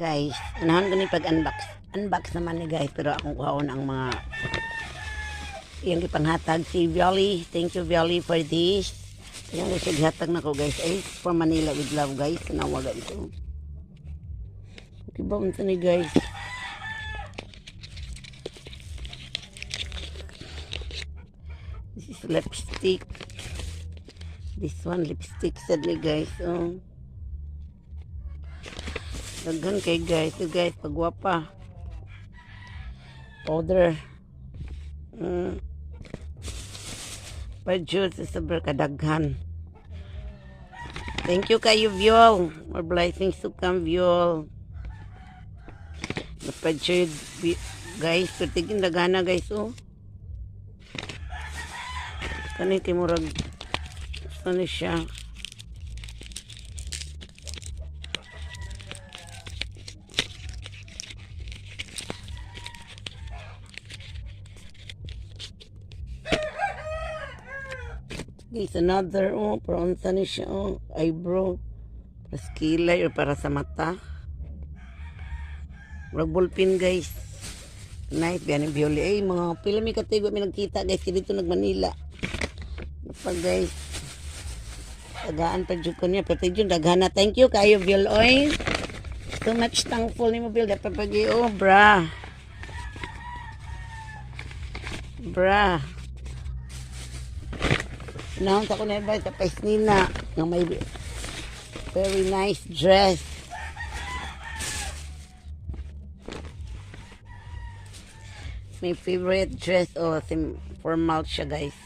Guys, anahan ko ni pag-unbox. Unbox naman ni guys, pero akong kuhaon ang mga yung ipanghatag si Violi. Thank you Violi for this. Yan na siya gihatag na ko guys. Ay, for Manila with love guys. Nawaga ito. Okay ba unsa ni guys? This is lipstick. This one lipstick said ni guys. Oh. Daghan kay guys. Ito guys, pagwapa. Powder. Pajud sa sabar kadaghan. Thank you kayo Viol. More blessings to come Viol. Pajud guys. Pertigin dagana guys oh. Kani kay murag ano siya. Guys, another, oh, para unsa ni siya, oh, eyebrow, para sa kilay, or para sa mata. Murag ballpen, guys. Knife, yan yung Violi. Ay, mga pila may katigo, may nagkita, guys, dito nag-Manila. Napag, guys. Tagaan pa dyan ko niya, pero dyan, dagana. Thank you, kayo, Viol, oy. So much thankful ni mo, Viol. Dapat pagi, oh, bra. Bra. Naon ako na iba sa Paisnina nga may very nice dress. My favorite dress formal siya guys.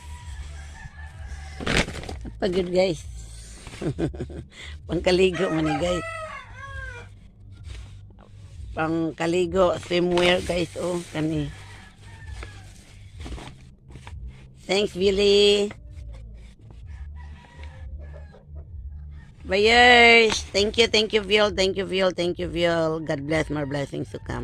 Pagod guys. Pangkaligo man ni guys. Pangkaligo swimwear guys oh kani. Thanks Billy. Buyers, thank you, Viol, thank you, Viol. God bless, more blessings to come.